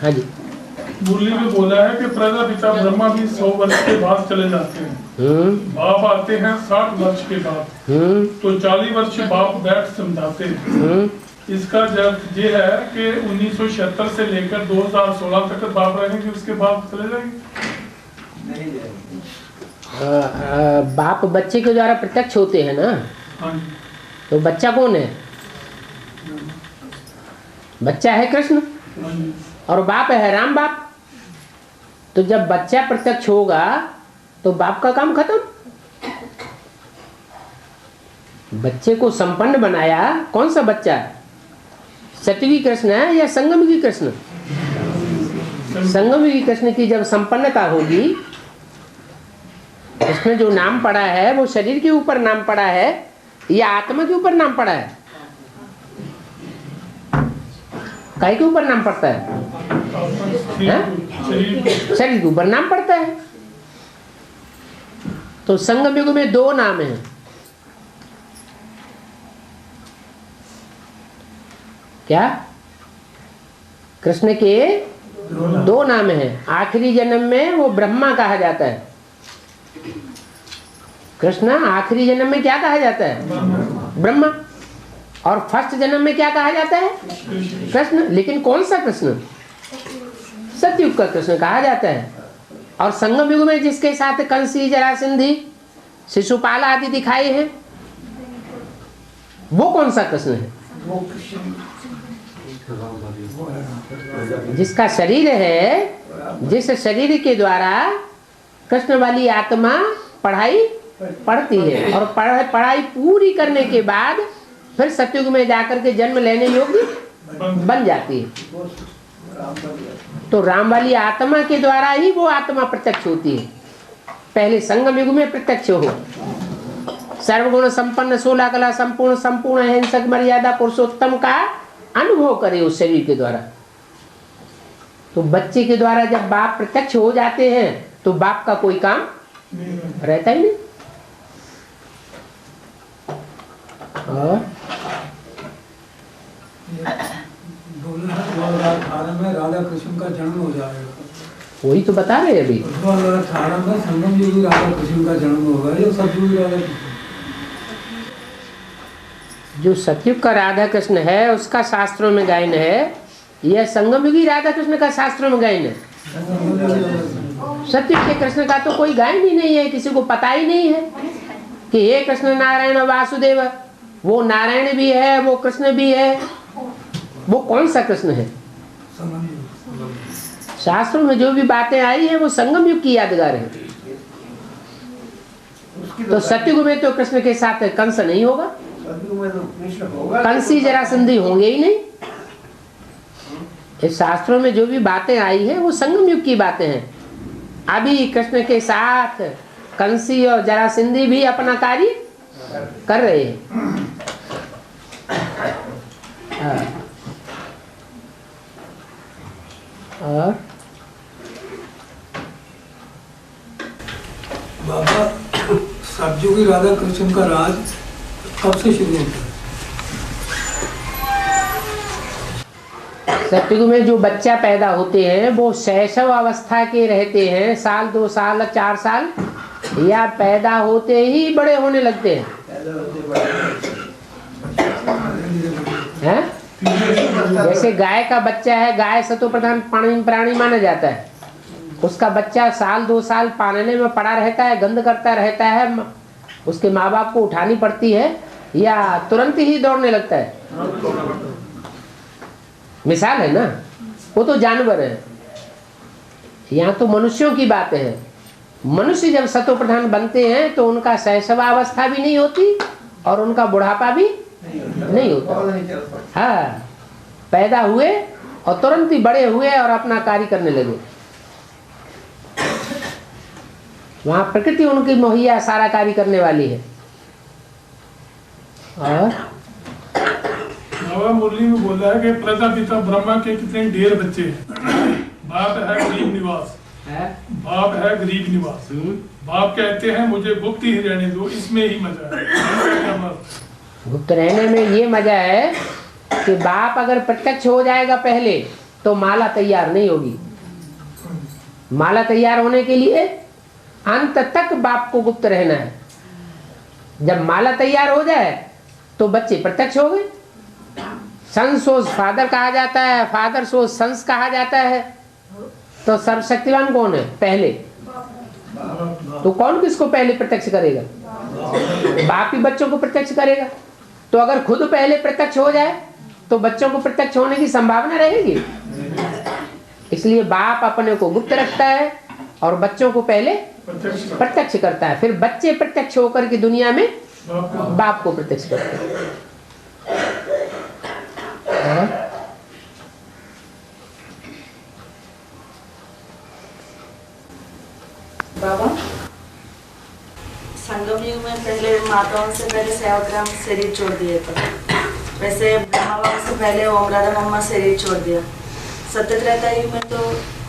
हाँ जी। मुरली में बोला है कि प्रजापिता ब्रह्मा भी 100 वर्ष के बाद चले जाते हैं, बाप आते हैं 60 वर्ष के बाद, तो 40 वर्ष बाप बैठ समझाते हैं। इसका जब ये है कि 1976 से लेकर 2016 तक बाप रहेंगे, उसके बाद चले जाएंगे। नहीं जाएंगे। बाप बच्चे के द्वारा प्रत्यक्ष होते हैं ना। हाँ जी। तो बच्चा कौन है? बच्चा है कृष्ण और बाप है राम बाप। तो जब बच्चा प्रत्यक्ष होगा तो बाप का काम खत्म। बच्चे को संपन्न बनाया, कौन सा बच्चा? सतयुगी कृष्ण है या संगमयुगी कृष्ण? संगमयुगी कृष्ण की जब संपन्नता होगी, इसमें जो नाम पड़ा है वो शरीर के ऊपर नाम पड़ा है या आत्मा के ऊपर नाम पड़ा है? काय के ऊपर नाम पड़ता है? शरीर के ऊपर नाम पड़ता है। तो संगम युग में 2 नाम हैं। क्या? कृष्ण के 2 नाम हैं। आखिरी जन्म में वो ब्रह्मा कहा जाता है। कृष्ण आखिरी जन्म में क्या कहा जाता है? ब्रह्मा। और फर्स्ट जन्म में क्या कहा जाता है? कृष्ण। लेकिन कौन सा कृष्ण? सतयुग का कृष्ण कहा जाता है। और संगम युग में जिसके साथ कंसी, जरासंधी, शिशुपाल आदि दिखाए हैं, वो कौन सा कृष्ण है? जिसका शरीर है, जिस शरीर के द्वारा कृष्ण वाली आत्मा पढ़ाई पढ़ती है और पढ़ाई पूरी करने के बाद फिर सतयुग में जाकर के जन्म लेने योग्य बन जाती है। तो राम वाली आत्मा के द्वारा ही वो आत्मा प्रत्यक्ष होती है। पहले संगम युग में प्रत्यक्ष हो, सर्वगुण संपन्न, 16 कला संपूर्ण, संपूर्ण अहिंसक, मर्यादा पुरुषोत्तम का अनुभव करे उस शरीर के द्वारा। तो बच्चे के द्वारा जब बाप प्रत्यक्ष हो जाते हैं तो बाप का कोई काम रहता ही नहीं। और 2018 में राधा कृष्ण का जन्म हो जाएगा। वही तो बता रहे हैं अभी। 2018 में संगम युगी राधा कृष्ण का जन्म होगा। ये सतयुग राधा जो सतयुग का राधा कृष्ण है उसका शास्त्रों में गायन है, यह संगम युगी राधा कृष्ण का शास्त्रों में गायन है। सतयुग के कृष्ण का तो कोई गायन ही नहीं है, किसी को पता ही नहीं है कि हे कृष्ण नारायण वासुदेव। वो नारायण भी है, वो कृष्ण भी है, वो कौन सा कृष्ण है? शास्त्रों में जो भी बातें आई है वो संगम युग की यादगार है। तो सतयुग में तो कृष्ण के साथ कंस नहीं होगा, कंसी जरासंधी होंगे ही नहीं। इस शास्त्रों में जो भी बातें आई है वो संगम युग की बातें हैं। अभी कृष्ण के साथ कंसी और जरासंधी भी अपना कार्य कर रहे हैं। और बाबा सतयुगी राधा कृष्ण का राज कब से शुरू होता है? सतयुग में जो बच्चा पैदा होते हैं वो शैशव अवस्था के रहते हैं, 1 साल 2 साल 4 साल, या पैदा होते ही बड़े होने लगते हैं? जैसे गाय का बच्चा है, गाय सतो प्रधान प्राणी माना जाता है। उसका बच्चा 1 साल 2 साल पालने में पड़ा रहता है, गंद करता रहता है, उसके माँ बाप को उठानी पड़ती है या तुरंत ही दौड़ने लगता है? मिसाल है ना, वो तो जानवर है। यहाँ तो मनुष्यों की बात है। मनुष्य जब सतो प्रधान बनते हैं तो उनका शैशवावस्था भी नहीं होती और उनका बुढ़ापा भी नहीं होता। हाँ, पैदा हुए और तुरंत ही बड़े हुए और अपना कार्य करने लगे। वहाँ प्रकृति उनकी मुहैया सारा कार्य करने वाली है। और मुरली में बोला है कि प्रजापिता ब्रह्मा के कितने ढेर बच्चे हैं। बाप है गरीब निवास, बाप है गरीब निवास। बाप कहते हैं मुझे गुप्त ही रहने दो, इसमें ही मजा है। गुप्त रहने में ये मजा है कि बाप अगर प्रत्यक्ष हो जाएगा पहले तो माला तैयार नहीं होगी। माला तैयार होने के लिए अंत तक बाप को गुप्त रहना है। जब माला तैयार हो जाए तो बच्चे प्रत्यक्ष हो गए। सन सोज फादर कहा जाता है, फादर सोज सन्स कहा जाता है। तो सर्वशक्तिवान कौन है? पहले। तो कौन किसको पहले प्रत्यक्ष करेगा? बाप ही बच्चों को प्रत्यक्ष करेगा। तो अगर खुद पहले प्रत्यक्ष हो जाए तो बच्चों को प्रत्यक्ष होने की संभावना रहेगी। इसलिए बाप अपने को गुप्त रखता है और बच्चों को पहले प्रत्यक्ष करता है, फिर बच्चे प्रत्यक्ष होकर के दुनिया में बाप को प्रत्यक्ष करते हैं। बाबा, संगम युग में पहले माताओं से पहले सेवाग्राम शरीर छोड़ दिए थे, वैसे ब्रह्मा से पहले ओम राधा मम्मा शरीर छोड़ दिया। सत्य त्रेता युग में तो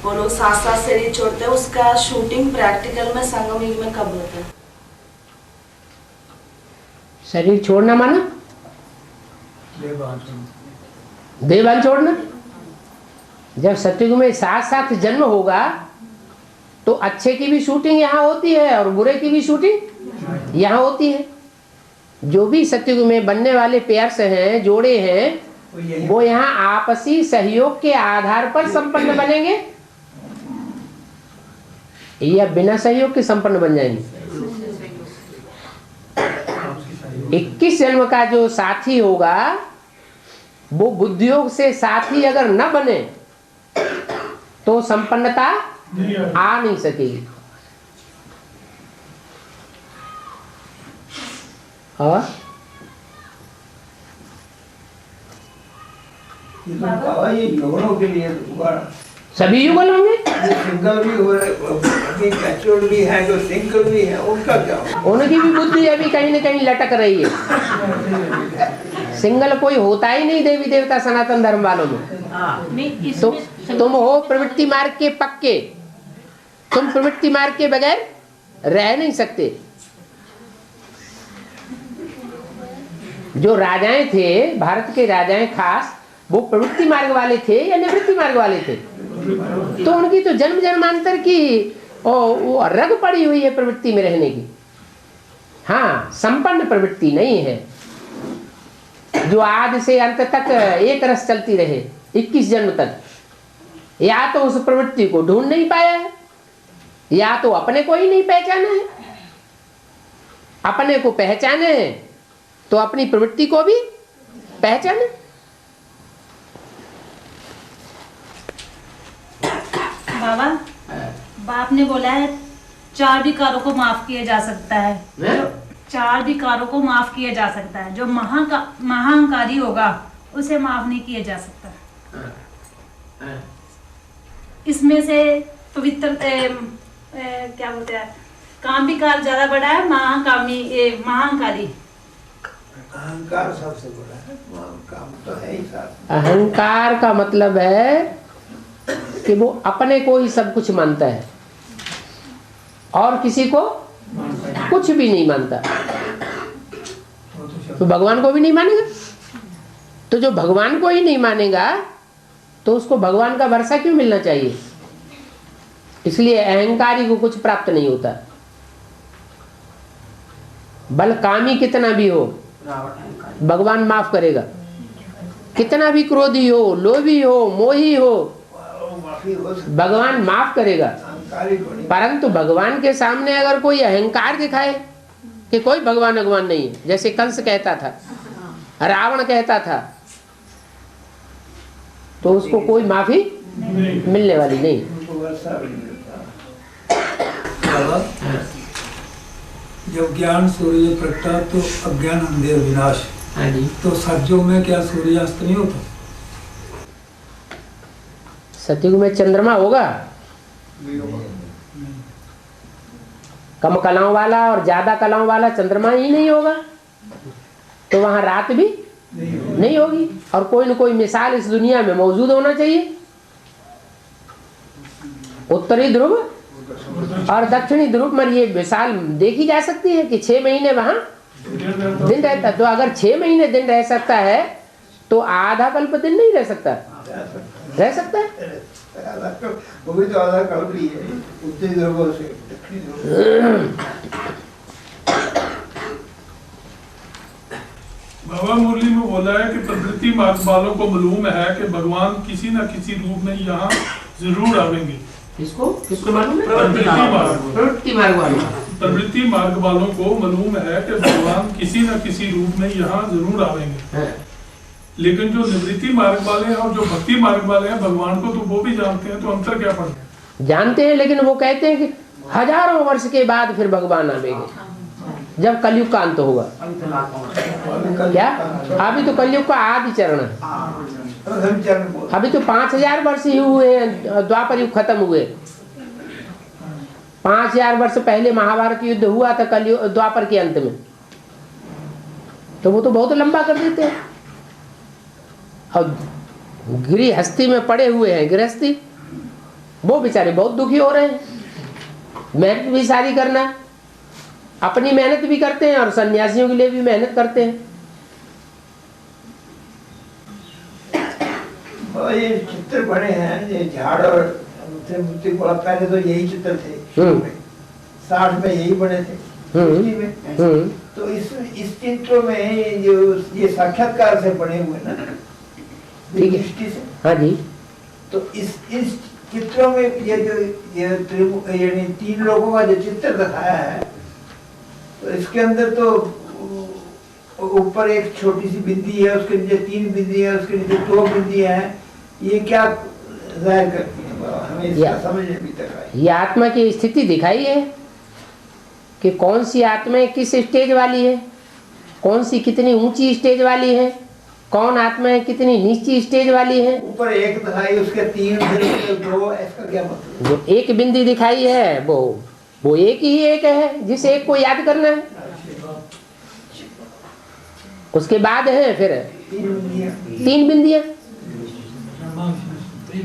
वो लोग साथ साथ शरीर छोड़ते हैं। उसका शूटिंग प्रैक्टिकल में संगम युग में कब होता है? शरीर छोड़ना माना देवान छोड़ना। जब सत्युग में साथ साथ जन्म होगा तो अच्छे की भी शूटिंग यहाँ होती है और बुरे की भी शूटिंग यहाँ होती है। जो भी सत्युग में बनने वाले पेयर्स हैं, जोड़े हैं, वो यहाँ आपसी सहयोग के आधार पर संपन्न बनेंगे या बिना सहयोग के संपन्न बन जाएंगे। 21 जन्म का जो साथी होगा वो बुद्धियोग से साथी अगर न बने तो संपन्नता आ नहीं सकेगी। और ये युगलों के लिए सभी युगल होंगे। सिंगल भी हो रहे, मैच्योर्ड भी है, जो सिंगल भी है, उनका क्या? उनकी भी बुद्धि अभी कहीं न कहीं लटक रही है। सिंगल कोई होता ही नहीं देवी देवता सनातन धर्म वालों में। तो तुम हो प्रवृत्ति मार्ग के पक्के, तुम प्रवृत्ति मार्ग के बगैर रह नहीं सकते। जो राजाएं थे, भारत के राजाएं खास, वो प्रवृत्ति मार्ग वाले थे या निवृत्ति मार्ग वाले थे? तो उनकी तो जन्म जन्मांतर की वो रग पड़ी हुई है प्रवृत्ति में रहने की। हाँ, संपन्न प्रवृत्ति नहीं है जो आदि से अंत तक एक रस चलती रहे 21 जन्म तक। या तो उस प्रवृत्ति को ढूंढ नहीं पाया है, या तो अपने को ही नहीं पहचाना है। अपने को पहचाने तो अपनी प्रवृत्ति को भी पहचाने। बाबा, बाप ने बोला है 4 विकारों को माफ किया जा सकता है। 4 विकारों को माफ किया जा सकता है। जो महाअहंकारी होगा उसे माफ नहीं किया जा सकता। इसमें से पवित्र क्या बोलते हैं, काम विकार ज्यादा बड़ा है, महाअहंकारी। अहंकार सबसे बड़ा है, काम तो है ही साथ। अहंकार का मतलब है कि वो अपने को ही सब कुछ मानता है और किसी को कुछ भी नहीं मानता। तो भगवान को भी नहीं मानेगा। तो जो भगवान को ही नहीं मानेगा तो उसको भगवान का भरोसा क्यों मिलना चाहिए? इसलिए अहंकारी को कुछ प्राप्त नहीं होता। बल कामी कितना भी हो भगवान माफ करेगा। कितना भी क्रोधी हो, लोभी हो, मोही हो, भगवान माफ करेगा। परंतु भगवान के सामने अगर कोई अहंकार दिखाए कि कोई भगवान भगवान नहीं है, जैसे कंस कहता था, रावण कहता था, तो उसको कोई माफी मिलने वाली नहीं। जब ज्ञान सूर्य प्रगटा तो अज्ञान अंधेर विनाश। तो सतयुग में क्या सूर्यास्त नहीं होता? सतयुग में चंद्रमा होगा, कम कलाओं वाला और ज्यादा कलाओं वाला चंद्रमा ही नहीं होगा, तो वहां रात भी नहीं होगी। और कोई न कोई मिसाल इस दुनिया में मौजूद होना चाहिए। उत्तरी ध्रुव और दक्षिणी ध्रुव में ये मिसाल देखी जा सकती है कि 6 महीने वहां दिन रहता। तो अगर 6 महीने दिन रह सकता है तो आधा कल्प दिन नहीं रह सकता? रह सकता है। वो भी तो आधा कल्प ही है, उत्तरी ध्रुवों से दक्षिणी ध्रुव। बाबा मुरली में बोला है कि प्रवृत्ति मार्ग वालों को मालूम है कि भगवान किसी न किसी रूप में यहाँ जरूर आवेंगे। किसको मालूम है? प्रवृत्ति मार्ग वालों। प्रवृत्ति मार्ग वालों को मालूम है कि भगवान किसी न किसी रूप में यहाँ जरूर आवेंगे। लेकिन जो निवृत्ति मार्ग वाले हैं और जो भक्ति मार्ग वाले हैं भगवान को तो वो भी जानते हैं, तो अंतर क्या पड़ता है? जानते हैं, लेकिन वो कहते हैं कि हजारों वर्ष के बाद फिर भगवान आवेंगे, जब कलयुग का अंत होगा। क्या? अभी तो कलयुग का आदि चरण है, अभी तो 5000 वर्ष ही हुए हैं, द्वापर युग खत्म हुए। 5000 वर्ष पहले महाभारत युद्ध हुआ था कलयुग द्वापर के अंत में, तो वो तो बहुत लंबा कर देते हैं। और गृहस्थी में पड़े हुए हैं गृहस्थी, वो बेचारे बहुत दुखी हो रहे हैं। मेहनत भी सारी करना, अपनी मेहनत भी करते हैं और सन्यासियों के लिए भी मेहनत करते हैं। और ये चित्र बने हैं, ये झाड़ और मूर्ति बोला, पहले तो यही चित्र थे 60 में यही बने थे। तो इस चित्रों में जो ये साक्षात्कार से बने हुए ना, दृष्टि से। हाँ जी। तो इस चित्रों में ये जो यानी 3 लोगों का जो चित्र दिखाया है, तो इसके अंदर तो ऊपर एक छोटी सी बिंदी है, उसके नीचे 3 बिंदी है, उसके नीचे 2 बिंदी है। ये क्या जाहिर करती है? हमें इसका समझ अभी तक आई। ये आत्मा की स्थिति दिखाई है कि कौन सी आत्मा किस स्टेज वाली है, कौन सी कितनी ऊंची स्टेज वाली है, कौन आत्मा है कितनी नीची स्टेज वाली है। ऊपर एक दिखाई, उसके 3 फिर 2, इसका क्या मतलब? जो एक बिंदी दिखाई है वो एक ही एक है, जिस एक को याद करना है। उसके बाद है फिर 3 बिंदियां,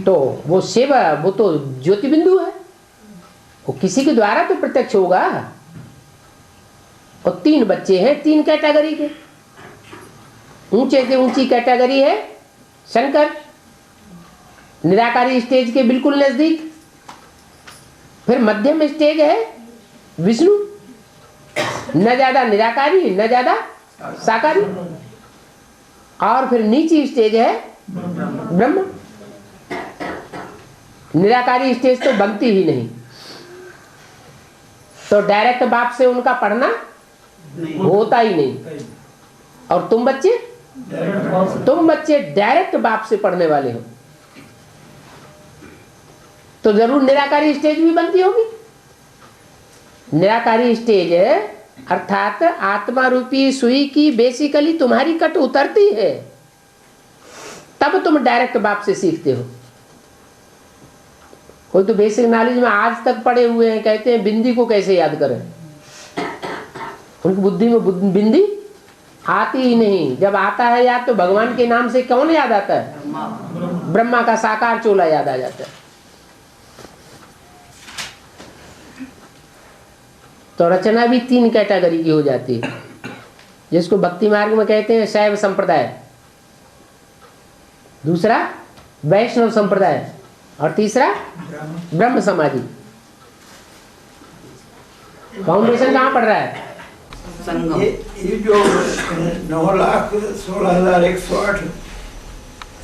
तो वो शिव, वो तो ज्योति बिंदु है, वो किसी के द्वारा तो प्रत्यक्ष होगा। और 3 बच्चे हैं 3 कैटेगरी के। ऊंचे से ऊंची कैटेगरी है शंकर, निराकारी स्टेज के बिल्कुल नजदीक। फिर मध्यम स्टेज है विष्णु, न ज्यादा निराकारी न ज्यादा साकारी। और फिर नीची स्टेज है ब्रह्म। निराकारी स्टेज तो बनती ही नहीं, तो डायरेक्ट बाप से उनका पढ़ना होता ही नहीं। और तुम बच्चे डायरेक्ट बाप से पढ़ने वाले हो, तो जरूर निराकारी स्टेज भी बनती होगी। निराकारी स्टेज अर्थात आत्मा रूपी सुई की बेसिकली तुम्हारी कट उतरती है, तब तुम डायरेक्ट बाप से सीखते हो। कोई तो बेसिक नॉलेज में आज तक पढ़े हुए हैं, कहते हैं बिंदी को कैसे याद करें। उनकी बुद्धि में बिंदी आती ही नहीं। जब आता है याद तो भगवान के नाम से कौन याद आता है? ब्रह्मा का साकार चोला याद आ जाता है। तो रचना भी 3 कैटेगरी की हो जाती है, जिसको भक्ति मार्ग में कहते हैं शैव संप्रदाय, दूसरा वैष्णव संप्रदाय और तीसरा ब्रह्म समाधि। फाउंडेशन कहाँ पड़ रहा है? ये जो 9,16,108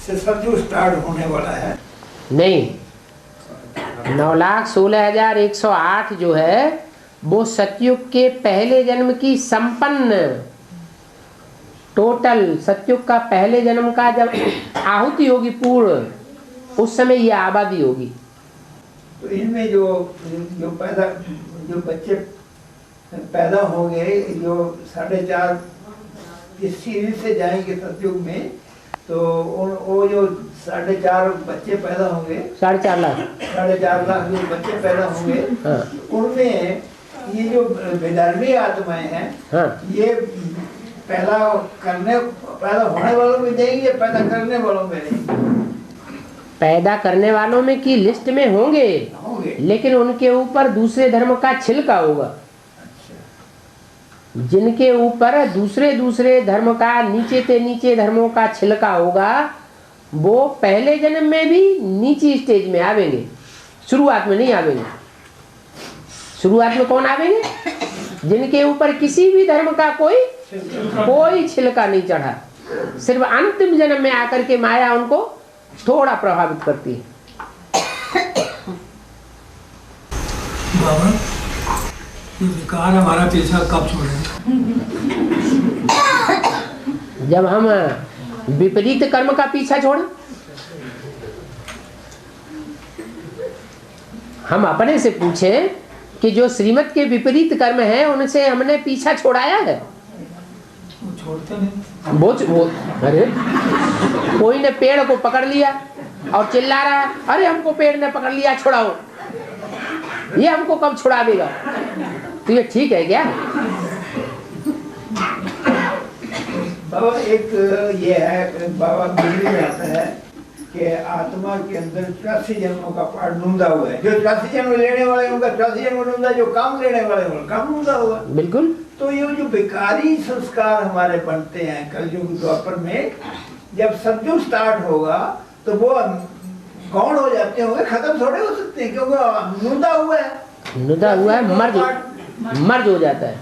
से सतयुग स्टार्ट होने वाला है। नहीं, 9,16,108 जो है वो सतयुग के पहले जन्म की संपन्न टोटल सतयुग का पहले जन्म का जब आहुति होगी पूर्ण, उस समय ये आबादी होगी। तो इनमें जो बच्चे पैदा होंगे, जो 4.5 इस सीरीज से जाएंगे सतयुग में, तो वो जो 4.5 बच्चे पैदा होंगे, 4.5 लाख 4.5 लाख जो बच्चे पैदा होंगे, उनमें ये जो वेदारणी आत्माएं हैं, ये पैदा होने वालों में जाएंगे, पैदा करने वालों में नहीं। पैदा करने वालों में की लिस्ट में होंगे, लेकिन उनके ऊपर दूसरे धर्म का छिलका होगा। जिनके ऊपर दूसरे दूसरे धर्म का, नीचे से नीचे धर्मों का छिलका होगा, वो पहले जन्म में भी नीची स्टेज में आवेंगे, शुरुआत में नहीं आवेंगे। शुरुआत में कौन आवेंगे? जिनके ऊपर किसी भी धर्म का कोई छिलका नहीं चढ़ा। सिर्फ अंतिम जन्म में आकर के माया उनको थोड़ा प्रभावित करती है। बाबा, ये विकार हमारा पीछा कब छोड़ेगा? जब हम विपरीत कर्म का पीछा छोड़े। हम अपने से पूछें कि जो श्रीमत के विपरीत कर्म है उनसे हमने पीछा छोड़ाया है? वो छोड़ते नहीं। वो अरे कोई ने पेड़ को पकड़ लिया और चिल्ला रहा है, अरे हमको पेड़ ने पकड़ लिया, छुड़ाओ। ये हमको कब छुड़ा देगा? तो ये ठीक है क्या? बाबा एक ये है, बाबा दिल्ली में आता है कि आत्मा के अंदर 84 जन्मों का पाठ ढूंढा हुआ है। जो 84 जन्म लेने वाले उनका 84 जन्म ढूंढा, जो काम लेने वाले उनका काम ढूंढा हुआ। बिल्कुल। तो ये जो बेकारी संस्कार हमारे बनते हैं कलयुग द्वापर में, जब सतयुग स्टार्ट होगा तो वो कौन हो जाते होंगे? खत्म थोड़े हो सकते हैं, क्योंकि नुदा हुआ है, मर्ज हो जाता है,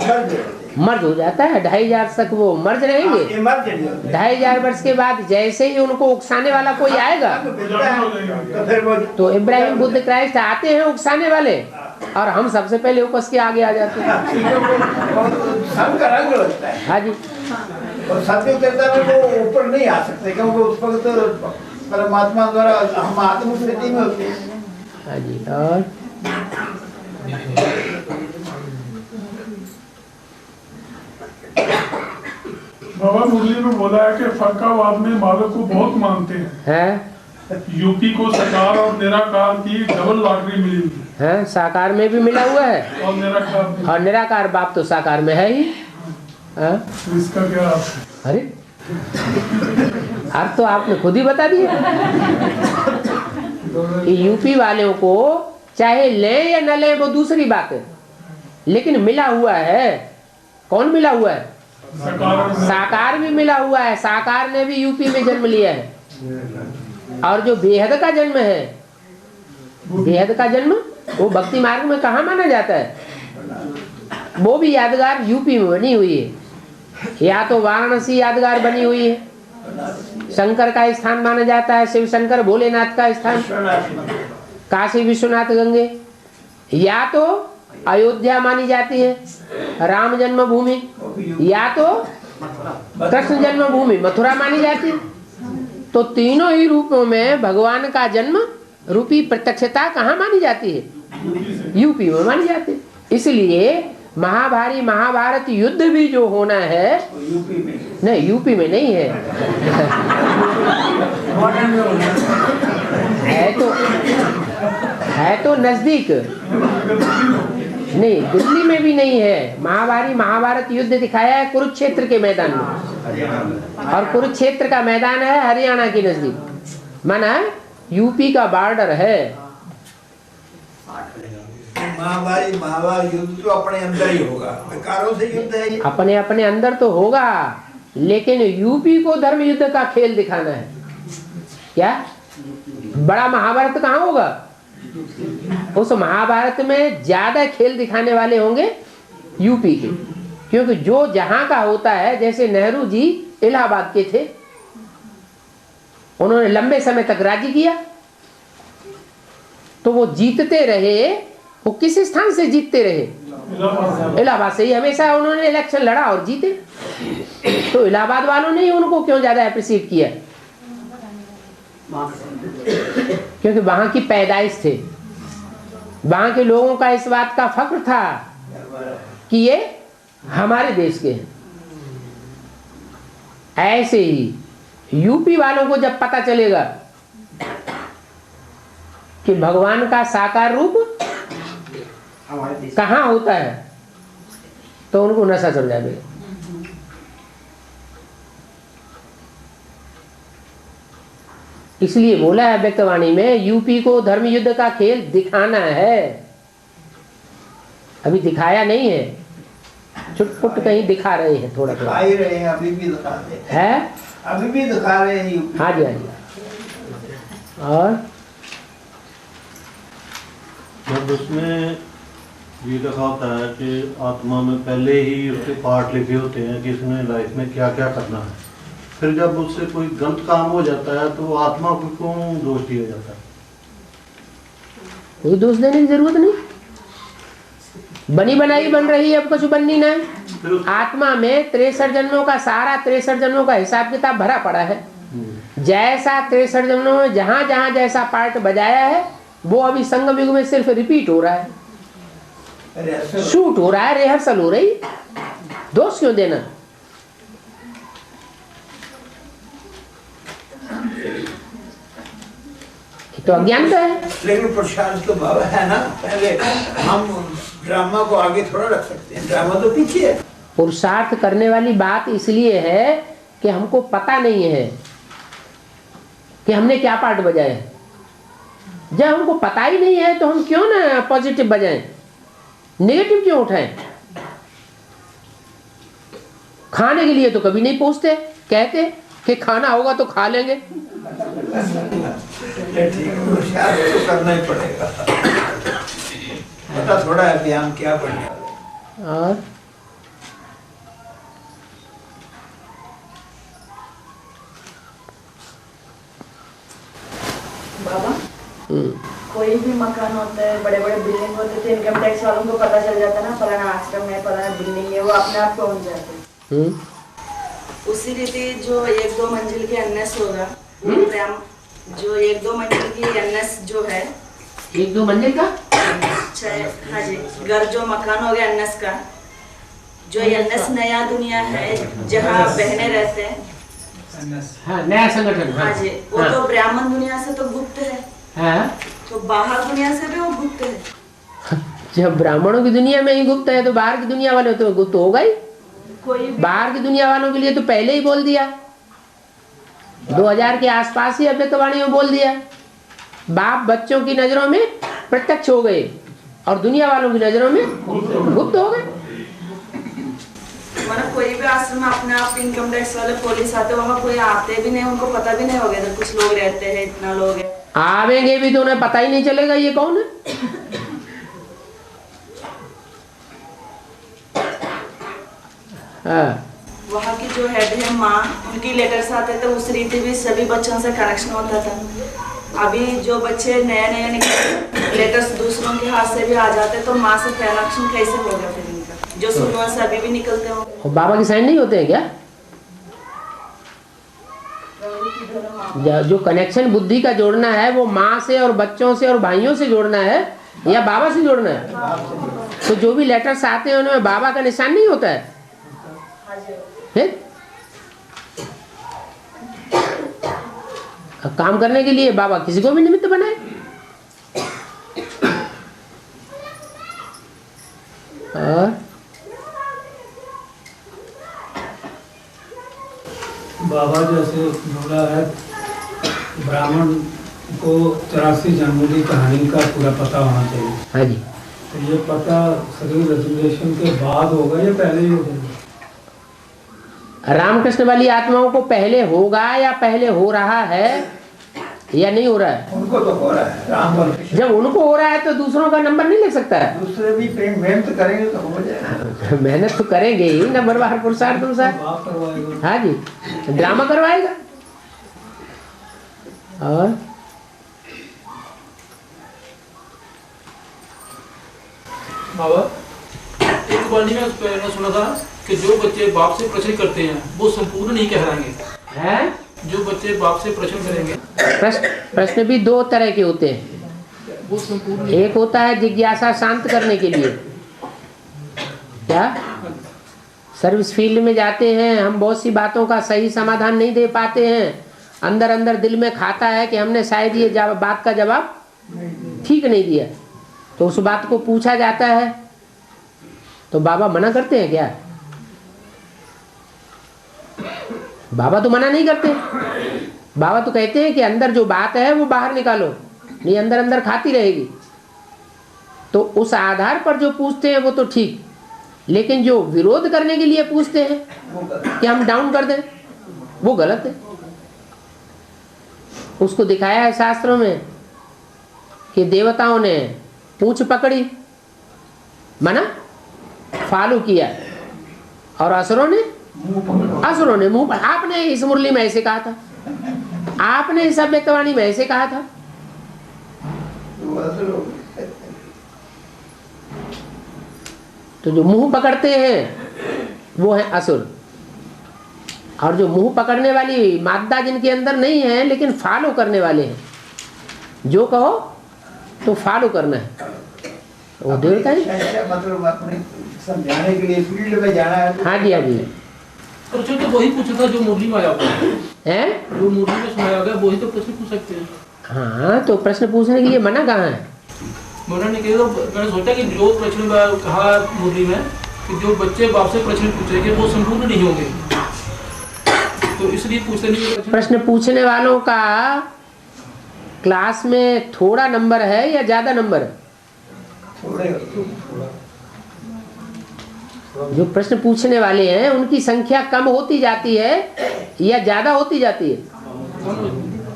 मर्ज हो जाता है। 2500 तक वो मर्ज रहेंगे। 2500 वर्ष के बाद जैसे ही उनको उकसाने वाला कोई आएगा तो इब्राहिम बुद्ध क्राइस्ट आते हैं उकसाने वाले, और हम सबसे पहले उपस के आगे आ जाते हैं। हाँ जी। और सत्य देवता में वो ऊपर नहीं आ सकते, क्योंकि उस वक्त तो परमात्मा द्वारा हम आत्म स्थिति में होते हैं। हाँ जी। और बाबा मुरली में बोला है कि फक्कावाद में मालक को बहुत मानते हैं। यूपी को साकार और निराकार की डबल लॉटरी मिली हुई है। साकार में भी मिला हुआ है और निराकार बाप तो साकार में है ही। तो इसका क्या अर्थ है? अरे अर्थ तो आपने खुद ही बता दिया कि यूपी वालों को चाहे ले या न ले वो दूसरी बात है, लेकिन मिला हुआ है। कौन मिला हुआ है? साकार भी मिला हुआ है। साकार ने भी यूपी में जन्म लिया है। और जो बेहद का जन्म है, बेहद का जन्म वो भक्ति मार्ग में कहाँ माना जाता है? वो भी यादगार यूपी में बनी हुई है। या तो वाराणसी यादगार बनी हुई है, शंकर का स्थान माना जाता है, शिव शंकर भोलेनाथ का स्थान, काशी विश्वनाथ गंगे। या तो अयोध्या मानी जाती है, राम जन्मभूमि, या तो कृष्ण जन्मभूमि मथुरा मानी जाती है। तो तीनों ही रूपों में भगवान का जन्म रूपी प्रत्यक्षता कहाँ मानी जाती है? यूपी में मानी जाती है। इसलिए महाभारत युद्ध भी जो होना है नहीं, यूपी में नहीं है। है तो नजदीक नहीं, दिल्ली में भी नहीं है। महाभारत युद्ध दिखाया है कुरुक्षेत्र के मैदान में, और कुरुक्षेत्र का मैदान है हरियाणा के नजदीक, माना यूपी का बॉर्डर है। महाभारत युद्ध तो अपने अंदर ही होगा, विकारों से युद्ध है। अपने अपने अंदर तो होगा, लेकिन यूपी को धर्म युद्ध का खेल दिखाना है। क्या बड़ा महाभारत कहाँ होगा? उस महाभारत में ज्यादा खेल दिखाने वाले होंगे यूपी के, क्योंकि जो जहां का होता है, जैसे नेहरू जी इलाहाबाद के थे, उन्होंने लंबे समय तक राज्य किया, तो वो जीतते रहे। वो किस स्थान से जीतते रहे? इलाहाबाद से ही हमेशा उन्होंने इलेक्शन लड़ा और जीते। तो इलाहाबाद वालों ने ही उनको क्यों ज्यादा अप्रिशिएट किया? क्योंकि वहां की पैदाइश थे, वहां के लोगों का इस बात का फख्र था कि ये हमारे देश के हैं। ऐसे ही यूपी वालों को जब पता चलेगा कि भगवान का साकार रूप कहाँ होता है, तो उनको नशा चढ़ जाएगा। इसलिए बोला है व्यक्तवाणी में, यूपी को धर्म युद्ध का खेल दिखाना है। अभी दिखाया नहीं है, छुटपुट कहीं दिखा रहे हैं थोड़ा दिखा थोड़ा ही रहे हैं, अभी भी दिखाते हैं, है। अभी भी दिखा रहे हैं यूपी। हाँ जी, हाँ जी। और जब उसमें ये लिखा होता है कि आत्मा में पहले ही उसके पार्ट लिखे होते हैं कि इसने लाइफ में क्या क्या करना है, फिर जब उससे कोई गलत काम हो जाता है तो आत्मा को क्यों दोष दिया जाता है? कोई दोष देने की जरूरत नहीं, बनी बनाई बन रही है, अब कुछ बननी ना है। आत्मा में 63 जन्मों का सारा 63 जन्मों का हिसाब किताब भरा पड़ा है। जैसा 63 जन्मों में जहां जहां जैसा पार्ट बजाया है वो अभी संगम युग में सिर्फ रिपीट हो रहा है, शूट हो रहा है, रिहर्सल हो रही। दोष क्यों देना? तो अज्ञानता है। लेकिन प्रसाद तो बाबा है ना, पहले हम ड्रामा को आगे थोड़ा रख सकते हैं, ड्रामा तो पीछे है। पुरुषार्थ करने वाली बात इसलिए है कि हमको पता नहीं है कि हमने क्या पार्ट बजाया है। जब हमको पता ही नहीं है तो हम क्यों ना पॉजिटिव बजाएं, नेगेटिव क्यों उठाएं? खाने के लिए तो कभी नहीं पूछते, कहते कि खाना होगा तो खा लेंगे। प्रसाद तो करना ही पड़ेगा, पता थोड़ा है कि हम क्या बढ़िया। और बाबा, कोई भी मकान होता है, बड़े बड़े बिल्डिंग होते थे, इनकम टैक्स वालों को पता चल जाता ना फलाना आश्रम है, फलाना बिल्डिंग है, वो अपने आप पहुंच जाते। उसी रीति जो 1-2 मंजिल के एनएस होगा, जो 1-2 मंजिल की एनएस जो है, 1-2 मंजिल का, हाँ जी, घर जो मकान हो गया एनएस का, जो एनएस नया दुनिया है जहाँ बहने रहते हैं, हाँ, नया संगठन, हाँ जी, वो तो ब्राह्मण दुनिया से तो गुप्त है, हाँ, तो बाहर दुनिया से भी वो गुप्त है। जब ब्राह्मणों की दुनिया में ही गुप्त है तो बाहर की दुनिया वाले तो गुप्त होगा ही। कोई बाहर की दुनिया वालों के लिए तो पहले ही बोल दिया, 2000 के आसपास ही अभ्यतवाणी में बोल दिया। बाप बच्चों की नजरों में प्रत्यक्ष हो गए और दुनिया वालों की नजरों में गुप्त हो गए। मतलब कोई भी आश्रम में अपने आप इनकम टैक्स वाले पुलिस आते, वहाँ कोई आते भी नहीं, उनको पता भी नहीं होगा इधर कुछ लोग रहते हैं, इतना लोग है। आवेंगे भी तो उन्हें पता ही नहीं चलेगा ये कौन है। हाँ। वहाँ की जो हेड है माँ, उनकी लेटर्स आते थे, उस रीति भी सभी बच्चों से कनेक्शन होता था। अभी जो बच्चे नए नए निकले, लेटर्स दूसरों के हाथ से भी आ जाते, तो माँ से कनेक्शन कैसे होगा फिर इनका, जो सुनवा से अभी भी निकलते हो। और बाबा की साइन नहीं होते हैं क्या? जो कनेक्शन बुद्धि का जोड़ना है वो माँ से और बच्चों से और भाइयों से जोड़ना है या बाबा से जोड़ना है? तो जो भी लेटर्स आते हैं उनमें बाबा का निशान नहीं होता है? काम करने के लिए बाबा किसी को भी निमित्त बनाए। और बाबा जैसे बोला है, ब्राह्मण को 84 जन्मों की कहानी का पूरा पता होना चाहिए। हाँ जी। तो ये पता शरीर रजिस्ट्रेशन के बाद होगा या पहले ही होगा? रामकृष्ण वाली आत्माओं को पहले होगा या पहले हो रहा है या नहीं हो रहा है? उनको तो हो रहा है, राम और कृष्ण। जब उनको हो रहा है तो दूसरों का नंबर नहीं ले सकता है। दूसरे भी मेहनत करेंगे तो हो जाएगा। मेहनत तो करेंगे ही, नंबर बाहर पुरुषार्थ अनुसार। बाप करवाएगा। हाँ जी, ड्रामा करवाएगा। और बाबा, एक बार मैंने सुना था कि जो बच्चे बाप से प्रश्न करते हैं वो संपूर्ण नहीं कहलाएंगे। है? जो बच्चे बाप से प्रश्न करेंगे, प्रश्न भी 2 तरह के होते हैं। वो संपूर्ण एक होता है जिज्ञासा शांत करने के लिए, क्या सर्विस फील्ड में जाते हैं, हम बहुत सी बातों का सही समाधान नहीं दे पाते हैं, अंदर अंदर दिल में खाता है कि हमने शायद ये बात का जवाब ठीक नहीं दिया, तो उस बात को पूछा जाता है तो बाबा मना करते हैं क्या? बाबा तो मना नहीं करते। बाबा तो कहते हैं कि अंदर जो बात है वो बाहर निकालो, नहीं अंदर अंदर खाती रहेगी। तो उस आधार पर जो पूछते हैं वो तो ठीक, लेकिन जो विरोध करने के लिए पूछते हैं कि हम डाउन कर दें, वो गलत है। उसको दिखाया है शास्त्रों में कि देवताओं ने पूंछ पकड़ी, माना फॉलो किया, और असुरों ने मुंह। आपने इस मुरली में ऐसे कहा था, आपने इस अव्यक्तवाणी में ऐसे कहा था। तो जो मुंह पकड़ते हैं वो है असुर, और जो मुंह पकड़ने वाली मादा जिनके अंदर नहीं है लेकिन फॉलो करने वाले हैं, जो कहो तो फॉलो करना है, वो देवता है। मतलब अपने समझाने के लिए फील्ड में जाना है। हाँ जी, हाँ जी। प्रश्न तो वही पूछा था जो मुरली में आया हुआ है, जो मुरली में सुनाया गया, वही तो प्रश्न पूछ सकते हैं। हाँ, तो प्रश्न पूछने के लिए मना कहाँ है? मना नहीं किया। तो मैंने सोचा कि जो प्रश्न कहा मुरली में कि जो बच्चे बाप से प्रश्न पूछेंगे वो संपूर्ण नहीं होंगे, तो इसलिए पूछते नहीं। प्रश्न पूछने वालों का क्लास में थोड़ा नंबर है या ज्यादा नंबर है? जो प्रश्न पूछने वाले हैं उनकी संख्या कम होती जाती है या ज्यादा होती जाती है?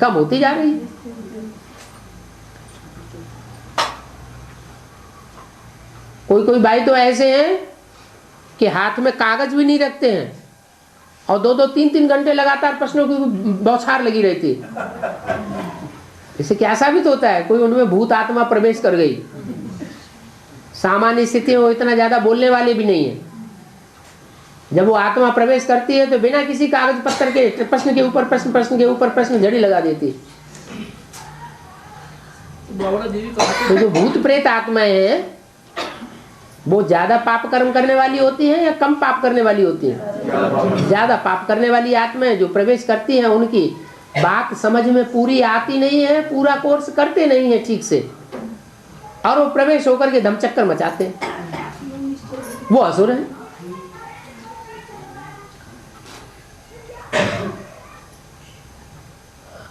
कम होती जा रही है। कोई भाई तो ऐसे हैं कि हाथ में कागज भी नहीं रखते हैं और 2-2, 3-3 घंटे लगातार प्रश्नों की बौछार लगी रहती है। इससे क्या साबित होता है? कोई उनमें भूत आत्मा प्रवेश कर गई। सामान्य स्थिति में वो इतना ज्यादा बोलने वाले भी नहीं है। जब वो आत्मा प्रवेश करती है तो बिना किसी कागज पत्थर के प्रश्न के ऊपर प्रश्न, प्रश्न के ऊपर प्रश्न झड़ी लगा देती है। तो जो भूत प्रेत आत्माएं हैं वो ज्यादा पाप कर्म करने वाली होती हैं या कम पाप करने वाली होती हैं? ज्यादा पाप करने वाली आत्माएं जो प्रवेश करती हैं उनकी बात समझ में पूरी आती नहीं है, पूरा कोर्स करते नहीं है ठीक से, और वो प्रवेश होकर के धमचक्कर मचाते हैं, वो असुर है।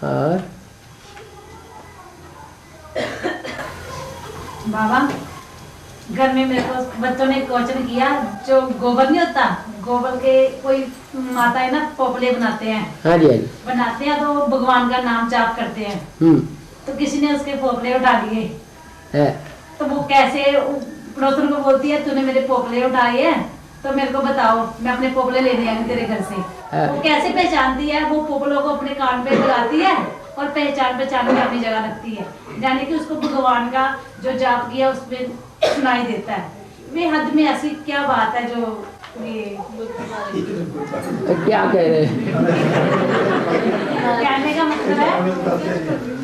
और बाबा घर में मेरे को बच्चों ने क्वेश्चन किया, जो गोबर नहीं होता, गोबर के कोई माताएं ना पोपले बनाते हैं। हाँ जी, हाँ जी। बनाते हैं तो भगवान का नाम जाप करते हैं। तो किसी ने उसके पोपले उठा लिए, तो वो कैसे पड़ोसन को बोलती है तूने मेरे पोपले उठाए हैं, तो मेरे को बताओ, मैं अपने पोपले लेने आऊंगी तेरे घर से। वो कैसे पहचानती है? वो पोपलों को अपने कान पे लगाती है और पहचान में अपनी जगह रखती है, यानी कि उसको भगवान का जो जाप किया उसमें सुनाई देता है। वे हद में ऐसी क्या बात है जो ये क्या कह रहे हैं? कहने का मतलब है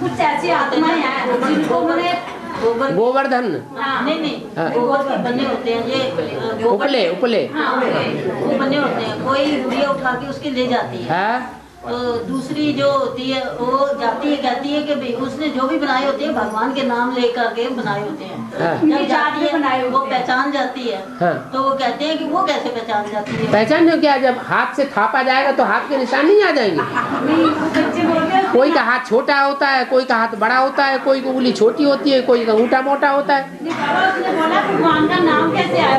कुछ ऐसी आत्माएं हैं जिनको मैंने गोवर्धन, नहीं गोबर बने होते हैं, ये उपले वो बने होते हैं। कोई गुड़िया उठा के उसके ले जाती है, तो दूसरी जो होती है वो जाती है, कहती है कि भाई उसने जो भी बनाए होते हैं भगवान के नाम लेकर के बनाए होते हैं। जब जाती है वो पहचान जाती है। तो वो कहते हैं कि वो कैसे पहचान जाती है? पहचान जो क्या, जब हाथ से थापा जाएगा तो हाथ के निशान नहीं आ जाएंगे? कोई का हाथ छोटा होता है, कोई का हाथ बड़ा होता है, कोई की उंगली छोटी होती है, कोई का अंगूठा मोटा होता है। उसने बोला भगवान का नाम कैसे आया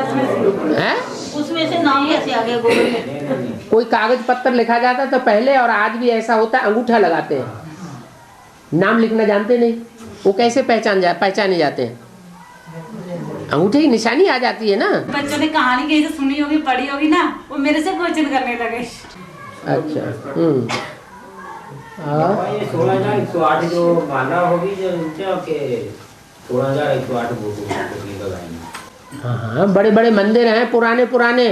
उसमें से नाम कैसे आ गया गोबर में? कोई कागज पत्थर लिखा जाता तो पहले, और आज भी ऐसा होता है, अंगूठा लगाते हैं, नाम लिखना जानते नहीं, वो कैसे पहचाने जाते हैं? अंगूठे की निशानी आ जाती है ना। बच्चों ने कहानी कहीं से सुनी होगी, पढ़ी होगी ना, वो मेरे से क्वेश्चन करने लगे। अच्छा। ये 16,108 जो माला होगी जो उनके के 16,108 हाँ, बड़े बड़े मंदिर हैं पुराने,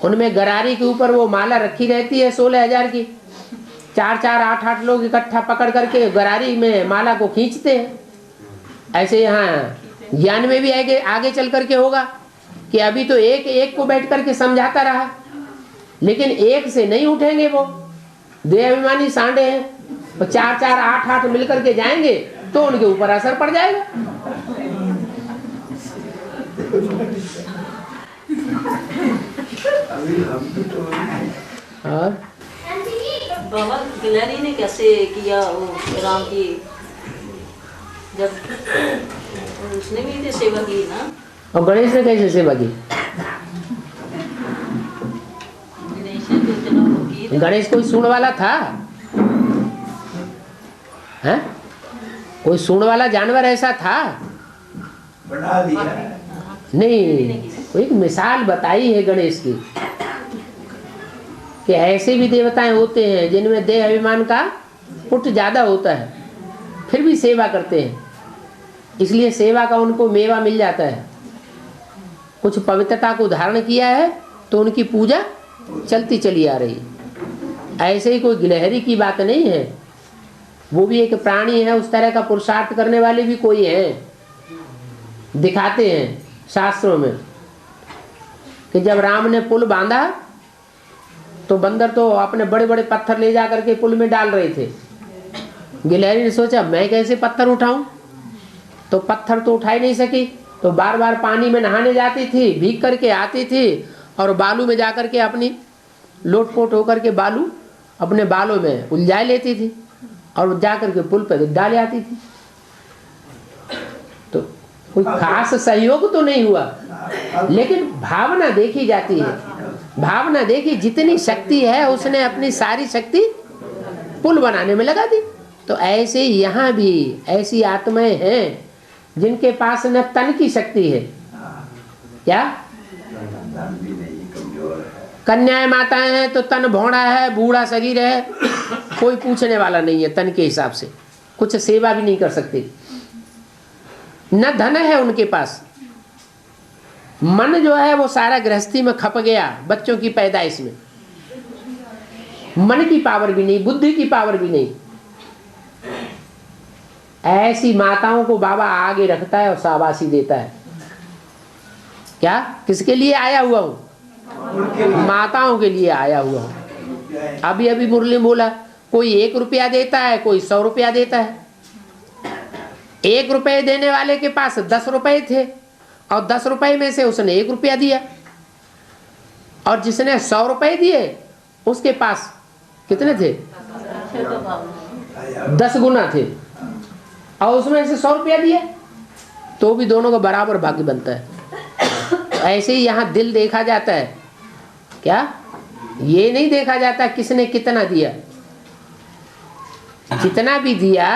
उनमें गरारी के ऊपर वो माला रखी रहती है 16,000 की। 4-4, 8-8 लोग इकट्ठा पकड़ करके गरारी में माला को खींचते हैं। ऐसे यहाँ ज्ञान में भी आगे चल करके होगा कि अभी तो एक को बैठ करके समझाता रहा, लेकिन एक से नहीं उठेंगे, वो देहाभिमानी सांडे हैं, तो 4-4, 8-8 मिल करके जाएंगे तो उनके ऊपर असर पड़ जाएगा। और बाबा गिलहरी ने कैसे किया वो राम की, जब उसने भी तो सेवा की ना? और गणेश ने कैसे सेवा की? गणेश कोई सूंड वाला था? हैं? कोई सूंड वाला जानवर ऐसा था? बना दिया नहीं, एक मिसाल बताई है गणेश की कि ऐसे भी देवताएं होते हैं जिनमें देह अभिमान का पुट ज्यादा होता है, फिर भी सेवा करते हैं, इसलिए सेवा का उनको मेवा मिल जाता है। कुछ पवित्रता को धारण किया है तो उनकी पूजा चलती चली आ रही। ऐसे ही कोई गिलहरी की बात नहीं है, वो भी एक प्राणी है। उस तरह का पुरुषार्थ करने वाले भी कोई हैं, दिखाते हैं शास्त्रों में कि जब राम ने पुल बांधा तो बंदर तो अपने बड़े बड़े पत्थर ले जा करके पुल में डाल रहे थे। गिलहरी ने सोचा मैं कैसे पत्थर उठाऊं, तो पत्थर तो उठा ही नहीं सकी, तो बार बार पानी में नहाने जाती थी, भीग करके आती थी और बालू में जाकर के अपनी लोटपोट होकर के बालू अपने बालों में उलझाए लेती थी और जाकर के पुल पर डाल आती थी। तो कोई खास सहयोग तो नहीं हुआ, लेकिन भावना देखी जाती है। भावना देखी, जितनी शक्ति है उसने अपनी सारी शक्ति पुल बनाने में लगा दी। तो ऐसे यहाँ भी ऐसी आत्माएं हैं जिनके पास न तन की शक्ति है, क्या कन्याएं माताएं हैं तो तन भौड़ा है, बूढ़ा शरीर है, कोई पूछने वाला नहीं है तन के हिसाब से, कुछ सेवा भी नहीं कर सकते। न धन है उनके पास, मन जो है वो सारा गृहस्थी में खप गया, बच्चों की पैदाइश में। मन की पावर भी नहीं, बुद्धि की पावर भी नहीं। ऐसी माताओं को बाबा आगे रखता है और शाबाशी देता है। क्या किसके लिए आया हुआ हूं? माताओं के लिए आया हुआ हूं। अभी अभी मुरली बोला, कोई 1 रुपया देता है, कोई 100 रुपया देता है। 1 रुपये देने वाले के पास 10 रुपए थे और 10 रुपए में से उसने 1 रुपया दिया, और जिसने 100 रुपए दिए उसके पास कितने थे? 10 गुना थे, और उसमें से 100 रुपया दिया, तो भी दोनों का बराबर भाग्य बनता है। ऐसे ही यहाँ दिल देखा जाता है। क्या ये नहीं देखा जाता किसने कितना दिया? जितना भी दिया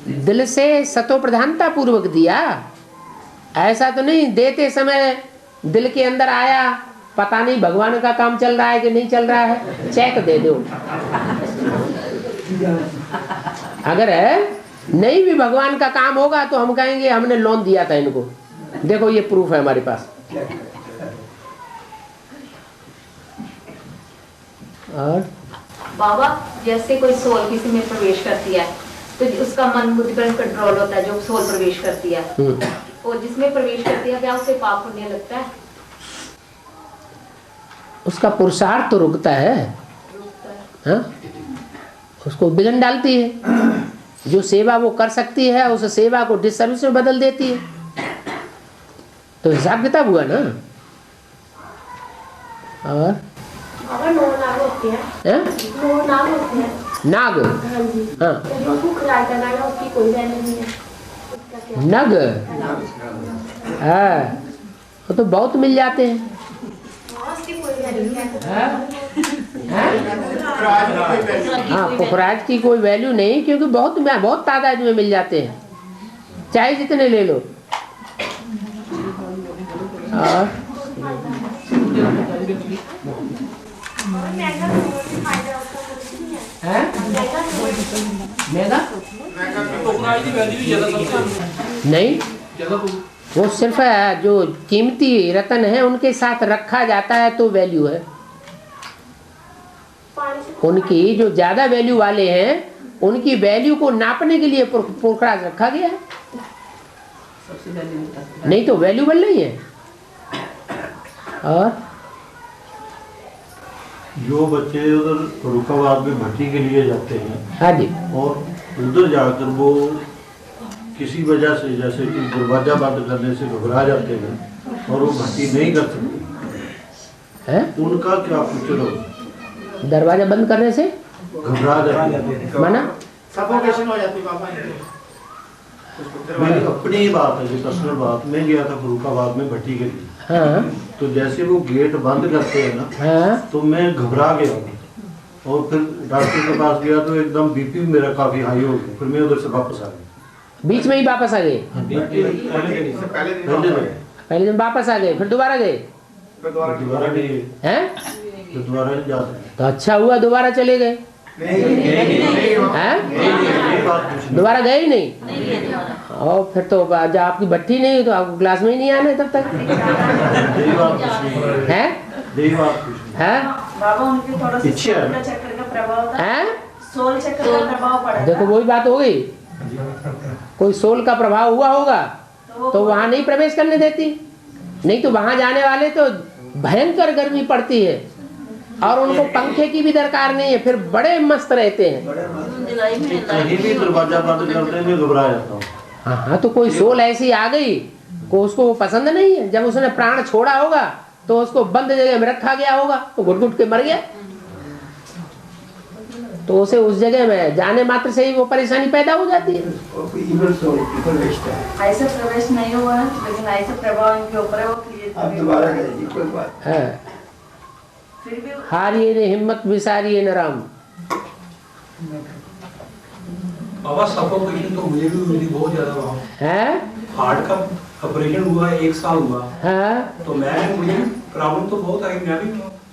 दिल से सतो प्रधानता पूर्वक दिया। ऐसा तो नहीं देते समय दिल के अंदर आया, पता नहीं भगवान का काम चल रहा है कि नहीं चल रहा है, चेक दे दो। अगर नहीं भी भगवान का काम होगा तो हम कहेंगे हमने लोन दिया था इनको, देखो ये प्रूफ है हमारे पास। और बाबा जैसे कोई सोल किसी में प्रवेश करती है तो उसका मन बुद्धि पर कंट्रोल होता है, जो सोल प्रवेश करती है, और जिसमें प्रवेश करती है क्या उसे पाप पुण्य लगता है? उसका पुरुषार्थ तो रुकता है, हाँ? उसको विघ्न डालती है। जो सेवा वो कर सकती है उस सेवा को डिसर्विस में बदल देती है, तो हिसाब किताब हुआ ना। और नाग होते हैं, नाग होते हैं, नाग, हाँ, उसकी कोई वैल्यू नहीं है। नग, हाँ, वो तो बहुत मिल जाते हैं। हाँ, पुखराज की कोई वैल्यू नहीं, क्योंकि बहुत तादाद में मिल जाते हैं, चाहे जितने ले लो। और नहीं, वो सिर्फ जो कीमती रत्न है उनके साथ रखा जाता है तो वैल्यू है। उनकी जो ज्यादा वैल्यू वाले हैं उनकी वैल्यू को नापने के लिए पुरखराज रखा गया है, नहीं तो वैल्यूबल नहीं है। और जो बच्चे उधर रुकावट में भर्ती के लिए जाते हैं, हाँ जी, और उधर जाकर वो किसी वजह से जैसे कि दरवाजा बंद करने से घबरा जाते हैं और वो भर्ती नहीं कर सकते हैं, उनका क्या फ्यूचर होगा? दरवाजा बंद करने से घबरा जाते हैं, माना सफोकेशन हो जाती है। मेरी अपनी बात है, जो पर्सनल बात, मैं गया था फरुखाबाद में भट्टी के लिए, हाँ, तो जैसे वो गेट बंद करते हैं ना, हाँ, तो मैं घबरा गया, और फिर डॉक्टर के पास गया तो एकदम बीपी मेरा काफी हाई हो गया, फिर मैं उधर से वापस आ गया। बीच में ही वापस आ गए? पहले दिन वापस आ गए, फिर दोबारा गए? दोबारा नहीं हैं? दोबारा नहीं जा सकते। तो अच्छा हुआ दोबारा चले गए। दोबारा गए ही नहीं? और फिर तो जब आपकी भट्टी नहीं हुई तो आपको क्लास में ही नहीं आना है तब तक है? बाबा उनके थोड़ा सा सोल चक्कर का प्रभाव है, सोल चक्कर का प्रभाव पड़ा। देखो वही बात हो गई, कोई सोल का प्रभाव हुआ होगा तो वहां नहीं प्रवेश करने देती, नहीं तो वहां जाने वाले तो भयंकर गर्मी पड़ती है और उनको पंखे की भी दरकार नहीं है, फिर बड़े मस्त रहते हैं। कहीं भी दरवाजा बंद करते हैं घबरा जाता हूँ। हाँ, तो कोई सोल ऐसी आ गई को उसको वो पसंद नहीं है, जब उसने प्राण छोड़ा होगा तो उसको बंद जगह में रखा गया होगा तो घुट घुट के मर गया, तो उसे उस जगह में जाने मात्र से ही वो परेशानी पैदा हो जाती है। ऐसे प्रवेश नहीं हुआ है, लेकिन ऐसे प्रभाव इनके ऊपर है, वो क्रिएट दोबारा गए कोई बात है। फिर भी हारिए ने हिम्मत विसारिए न राम। बाबा सफोकेशन तो मुझे भी मिली बहुत ज्यादा वहाँ है। हार्ट का ऑपरेशन हुआ 1 साल हुआ हाँ। तो मुझे प्रॉब्लम तो बहुत आई, मैं भी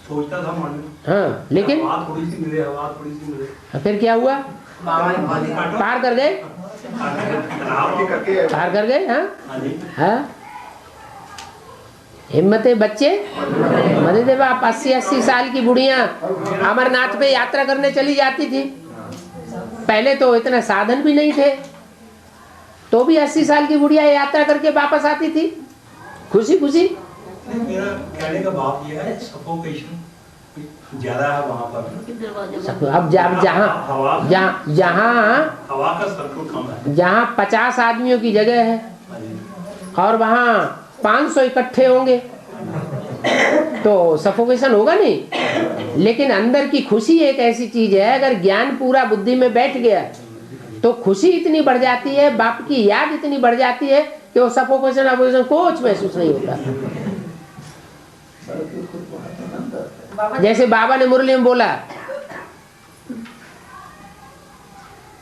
सोचता था मन में। हाँ, लेकिन हवा थोड़ी सी मिले, हवा थोड़ी सी मिले। फिर क्या हुआ? पार कर गए? पार कर गए? हाँ, हिम्मत है बच्चे। मजे देव आप 80-80 साल की बुढ़िया अमरनाथ पे यात्रा करने चली जाती थी, पहले तो इतने साधन भी नहीं थे, तो भी 80 साल की बुढ़िया यात्रा करके वापस आती थी खुशी खुशी। मेरा कहने का भाव ये है सफोकेशन ज्यादा है वहाँ पर। अब जहाँ हवा का सर्कुल कम है, जहाँ 50 आदमियों की जगह है और वहाँ 500 इकट्ठे होंगे तो सफोकेशन होगा नहीं। लेकिन अंदर की खुशी एक ऐसी चीज है, अगर ज्ञान पूरा बुद्धि में बैठ गया तो खुशी इतनी बढ़ जाती है, बाप की याद इतनी बढ़ जाती है कि वो सफोकेशन कुछ महसूस नहीं होता। जैसे बाबा ने मुरली में बोला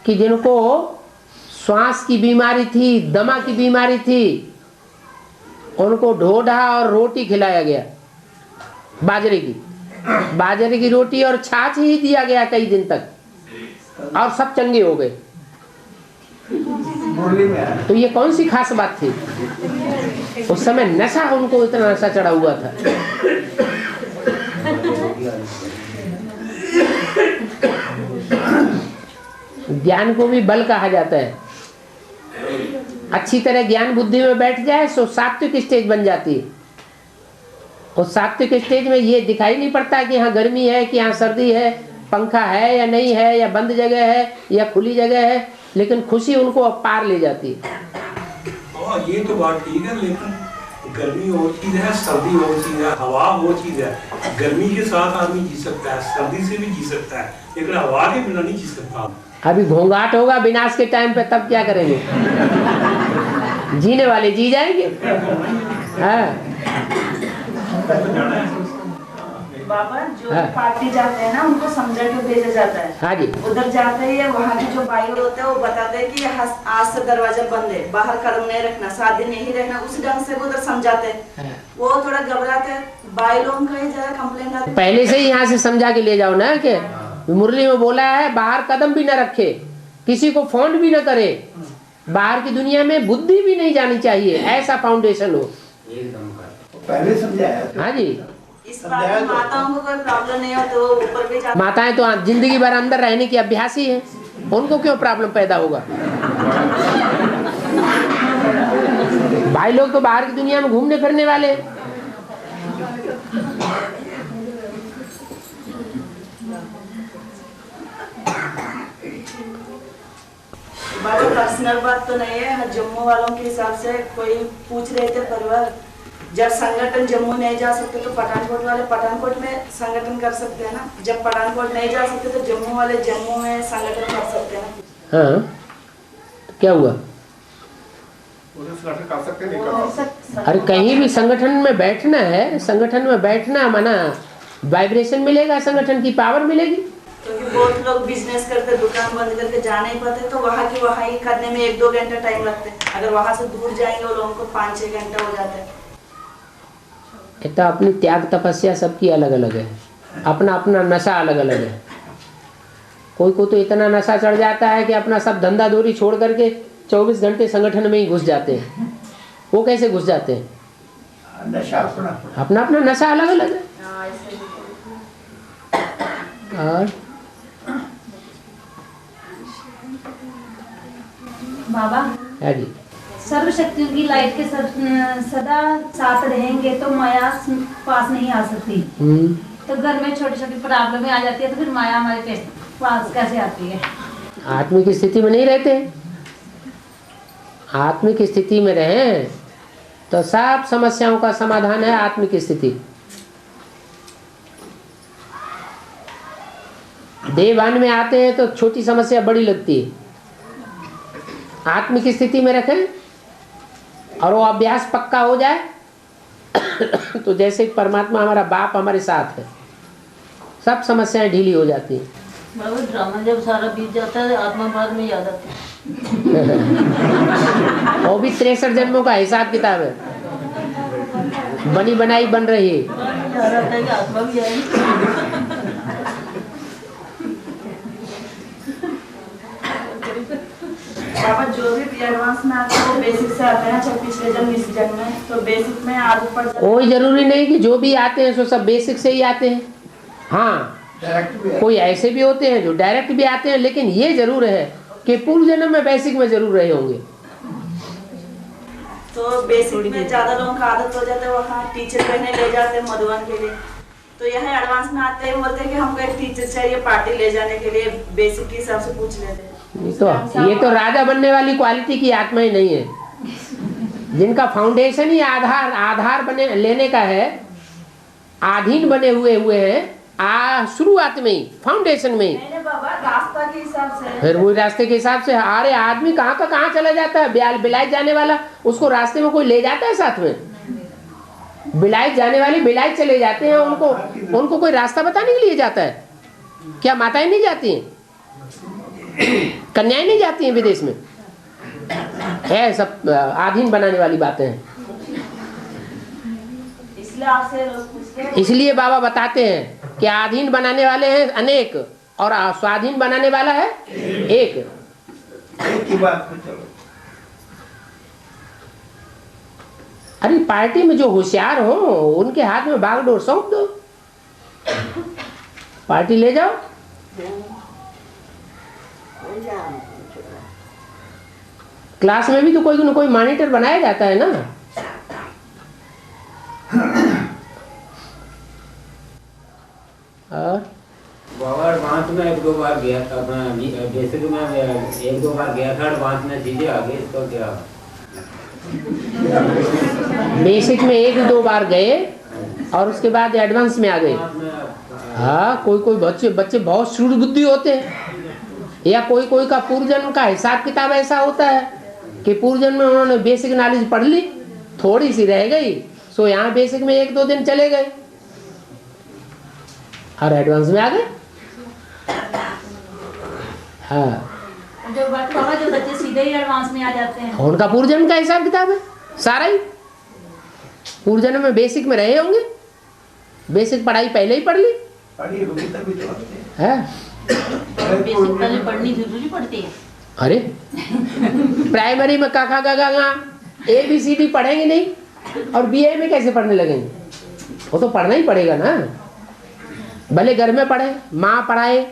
कि जिनको श्वास की बीमारी थी, दमा की बीमारी थी, उनको ढोढा और रोटी खिलाया गया, बाजरे की रोटी और छाछ ही दिया गया कई दिन तक और सब चंगे हो गए। तो ये कौन सी खास बात थी? उस समय नशा, उनको इतना नशा चढ़ा हुआ था। ज्ञान को भी बल कहा जाता है। अच्छी तरह ज्ञान बुद्धि में बैठ जाए तो सात्विक स्टेज बन जाती है। उस सात्विक स्टेज में ये दिखाई नहीं पड़ता कि यहाँ गर्मी है, कि यहाँ सर्दी है, पंखा है या नहीं है, या बंद जगह है या खुली जगह है, लेकिन खुशी उनको पार ले जाती है। ये तो बात ठीक है, लेकिन गर्मी और चीज है, सर्दी और चीज है, हवा वो चीज है। गर्मी के साथ आदमी जी सकता है, सर्दी से भी जी सकता है, लेकिन हवा के बिना नहीं जी सकता। अभी घोंघाट होगा विनाश के टाइम पे, तब क्या करेंगे? जीने वाले जी जाएंगे। हाँ। बाबा जो पार्टी जाते हैं ना, उनको समझा के भेजा जाता है। हाँ जी। उधर जाते ही वहाँ के जो भाई होते हैं वो बताते हैं कि आज से दरवाजा बंद है, बाहर कदम नहीं रखना, शादी नहीं रखना, उसी ढंग से वो उधर समझाते हैं। वो थोड़ा घबराते हैं, भाई लोग कहीं जगह कंप्लेन आते, पहले से ही यहाँ से समझा के ले जाओ ना, कि मुरली में बोला है बाहर कदम भी न रखे, किसी को फोन भी न करे, बाहर की दुनिया में बुद्धि भी नहीं जानी चाहिए, ऐसा फाउंडेशन हो। पहले समझाया। हाँ जी। इस बात में माताओं को कोई प्रॉब्लम नहीं हो तो वो ऊपर भी जाते। माताएं तो जिंदगी भर अंदर रहने की अभ्यासी है, उनको क्यों प्रॉब्लम पैदा होगा? भाई लोग तो बाहर की दुनिया में घूमने फिरने वाले। पर्सनल बात तो नहीं है, जम्मू वालों के हिसाब से कोई पूछ रहे थे परिवार, जब संगठन जम्मू नहीं जा सकते तो पठानकोट वाले पठानकोट में संगठन कर सकते हैं ना, जब पठानकोट नहीं जा सकते तो जम्मू वाले जम्मू में संगठन कर सकते हैं ना। हाँ, क्या हुआ? कर सकते नहीं कर सकते। अरे कहीं भी संगठन में बैठना है, संगठन में बैठना माना वाइब्रेशन मिलेगा, संगठन की पावर मिलेगी। क्योंकि बहुत लोग बिजनेस करते, दुकान बंद करके जा नहीं पाते, तो वहाँ की वहाँ ही करने में 1-2 घंटा टाइम लगते हैं। अगर वहाँ से दूर जाएंगे वो लोगों को 5-6 घंटा हो जाता है। तो अपनी त्याग तपस्या सबकी अलग अलग है, अपना अपना नशा अलग अलग है। कोई को तो इतना नशा चढ़ जाता है कि अपना सब धंधा धोरी छोड़ करके 24 घंटे संगठन में ही घुस जाते हैं। वो कैसे घुस जाते हैं? नशा अपना अपना नशा अलग अलग है। और बाबा जी, सर्वशक्तियों की लाइट के सदा साथ रहेंगे तो माया पास नहीं आ सकती। तो घर में छोटी छोटी प्रॉब्लम आ जाती है, तो फिर माया हमारे पास कैसे आती है? आत्मिक स्थिति में नहीं रहते। आत्मिक स्थिति में रहें तो सब समस्याओं का समाधान है आत्मिक स्थिति। देवान में आते हैं तो छोटी समस्या बड़ी लगती है। आत्मिक स्थिति में रखें और वो अभ्यास पक्का हो जाए तो जैसे परमात्मा हमारा बाप हमारे साथ है, सब समस्याएं ढीली हो जाती हैं। ड्रामा जब सारा बीत जाता है आत्मा बाद में याद आती है। वो भी 63 जन्मों का हिसाब किताब है, बनी बनाई बन रही है। याद आता है कि आत्मा भी आएगी। बाबा जो भी एडवांस में आते हैं वो बेसिक से आते हैं, चाहे पिछले जन्म इस जन्म में, तो बेसिक में आगे पड़ जाते हैं। कोई जरूरी नहीं कि जो भी आते हैं सो सब बेसिक से ही आते हैं। हाँ, कोई ऐसे भी होते हैं जो डायरेक्ट भी आते हैं, लेकिन ये जरूर है कि पूर्व जन्म में बेसिक में जरूर रहे होंगे। तो बेसिक में ज्यादा लोगों का आदत हो जाता है, वहाँ टीचर पहने ले जाते हैं मधुबन के लिए। तो यहाँ एडवांस में आते हैं, बोलते हैं कि हमको एक टीचर चाहिए पार्टी ले जाने के लिए, बेसिक के हिसाब से पूछ लेते हैं। ये तो राजा बनने वाली क्वालिटी की आत्मा ही नहीं है। जिनका फाउंडेशन ही आधार बने लेने का है, आधीन बने हुए हैं शुरुआत में ही, फाउंडेशन में ही। बाबा रास्ता के हिसाब से, फिर वही रास्ते के हिसाब से। अरे आदमी कहाँ का कहाँ चला जाता है। बिलायत जाने वाला, उसको रास्ते में कोई ले जाता है साथ में? बिलायत जाने वाली बिलायत चले जाते हैं, उनको कोई रास्ता बताने के लिए जाता है क्या? माताएं नहीं जाती हैं, कन्याएं नहीं जाती हैं विदेश में? है सब आधीन बनाने वाली बातें हैं। इसलिए आपसे लोग पूछते हैं। इसलिए बाबा बताते हैं कि आधीन बनाने वाले हैं अनेक और स्वाधीन बनाने वाला है एक ही बात पे चलो। अरे पार्टी में जो होशियार हो उनके हाथ में बागडोर सौंप दो, पार्टी ले जाओ। क्लास में भी तो कोई न कोई मॉनिटर बनाया जाता है ना। और बाबा एडवांस में 1-2 बार गया था, जैसे कि मैं 1-2 बार गया था एडवांस में, चीजें आ गई। इसको क्या बेसिक में 1-2 बार गए और उसके बाद एडवांस में आ गए। हाँ, कोई बच्चे बहुत सूझ बुद्धि होते हैं, या कोई का पूर्व जन्म का हिसाब किताब ऐसा होता है कि पूर्व जन्म में उन्होंने बेसिक नॉलेज पढ़ ली, थोड़ी सी रह गई, सो यहाँ बेसिक में 1-2 दिन चले गए और एडवांस में आ गए। हाँ, जो बच्चे सीधे ही एडवांस में आ जाते हैं, उनका पूर्व जन्म का हिसाब किताब है सारा ही। पूर्व जन्म में बेसिक में रहे होंगे, बेसिक पढ़ाई पहले ही पढ़ ली है। बेसिक पहले पढ़नी जरूरी पड़ती है। अरे प्राइमरी में काका गागा ABCD पढ़ेंगे नहीं और BA में कैसे पढ़ने लगेंगे? वो तो पढ़ना ही पड़ेगा ना, भले घर में पढ़े, माँ पढ़ाए,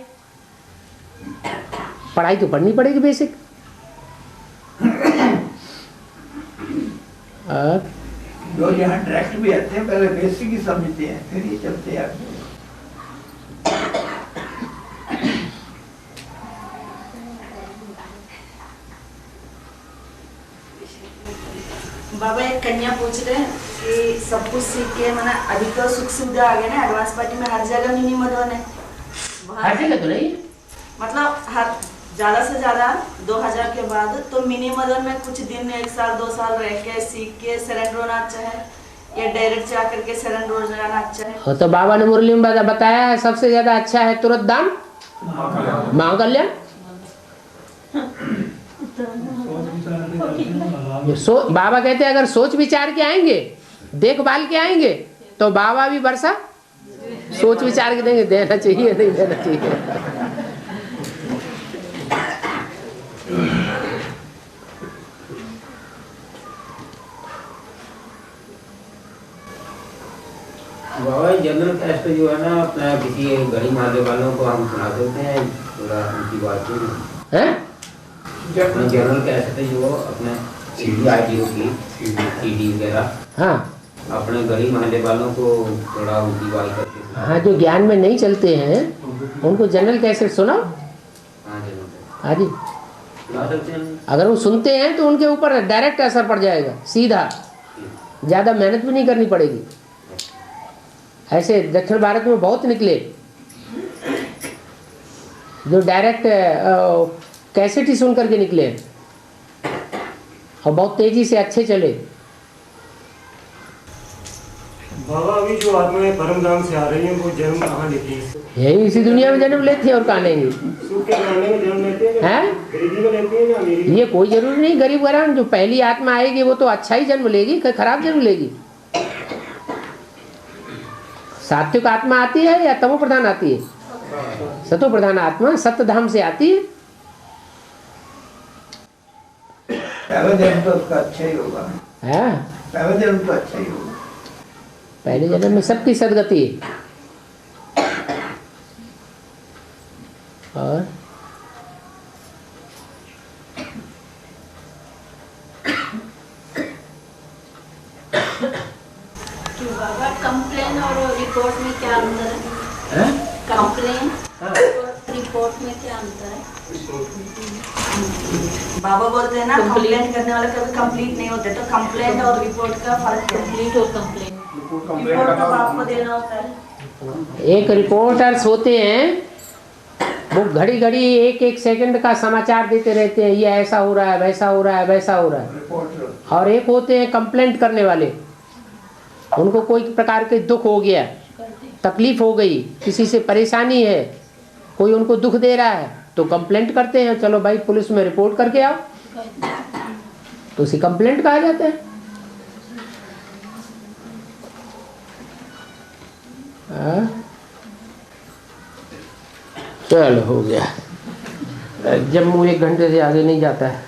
पढ़ाई तो पढ़नी पड़ेगी बेसिक। और जो यहाँ डायरेक्ट भी आते हैं पहले बेसिक ही समझते हैं, फिर ये चलते हैं आगे। बाबा एक कन्या पूछ रहे हैं कि सब कुछ सीख के मैंने अभी तो सुख सुविधा आ गया ना, एडवांस पार्टी में हर जगह मिनी मधुबन है। हर जगह तो नहीं, मतलब हर ज्यादा से ज्यादा 2000 के बाद तो मिनी मधुबन में कुछ दिन 1 साल 2 साल रह के सीख के सरेंडर होना अच्छा है, या डायरेक्ट जा करके सरेंडर हो जाना अच्छा है? तो बाबा ने मुरली में बताया है सबसे ज्यादा अच्छा है तुरंत दान महाकल्याण। बाबा कहते हैं अगर सोच विचार के आएंगे, देखभाल के आएंगे, तो बाबा भी वर्षा सोच विचार के देंगे, देना चाहिए नहीं देना चाहिए। बाबा जनरल टेस्ट जो है ना अपना किसी गली मोहल्ले वालों को हम सुना देते हैं पूरा उनकी बात है। जनरल टेस्ट जो अपने CDID की CD वगैरह, हाँ अपने गली मोहल्ले वालों को थोड़ा उनकी बात करके, हाँ जो ज्ञान में नहीं चलते हैं उनको जनरल कैसेट सुनाओ। हाँ जी, अगर वो सुनते हैं तो उनके ऊपर डायरेक्ट असर पड़ जाएगा सीधा, ज़्यादा मेहनत भी नहीं करनी पड़ेगी। ऐसे दक्षिण भारत में बहुत निकले जो डायरेक्ट कैसेट ही सुन करके निकले और बहुत तेजी से अच्छे चले। बाबा अभी जो आत्माएं परम धाम से आ रही हैं वो जन्म कहाँ लेती हैं? यही इसी दुनिया में जन्म लेती है और कहाँ लेंगी? सुख के घराने में जन्म लेते हैं, गरीबी में लेती हैं या अमीरी में? ये कोई जरूरी नहीं गरीब घराना, जो पहली आत्मा आएगी वो तो अच्छा ही जन्म लेगी, खराब जन्म लेगी। सात्विक आत्मा आती है या तमो प्रधान आती है? सतो प्रधान आत्मा सत्य धाम से आती है। पहला जन्म तो उसका अच्छा ही होगा। पहला जन्म तो अच्छा ही होगा। पहले जन्म में सबकी सदगति है। और कंप्लेन और रिपोर्ट में क्या अंतर है? कंप्लेन रिपोर्ट में क्या अंतर है? बाबा बोलते हैं ना कंप्लेंट करने वाले कभी कंप्लीट नहीं होते, तो कंप्लेंट और रिपोर्ट का फर्क है। कंप्लीट और कंप्लेन, रिपोर्ट तो आपको देना होता है। एक रिपोर्टर्स होते हैं वो घड़ी घड़ी एक एक सेकंड का समाचार देते रहते हैं, ये ऐसा हो रहा है, वैसा हो रहा है, वैसा हो रहा है। और एक होते हैं कंप्लेंट करने वाले, उनको कोई प्रकार के दुख हो गया, तकलीफ हो गई, किसी से परेशानी है, कोई उनको दुख दे रहा है तो कंप्लेंट करते हैं, चलो भाई पुलिस में रिपोर्ट करके आओ, तो उसे कंप्लेंट कहा जाता है। चलो हो गया, जम्मू 1 घंटे से आगे नहीं जाता है।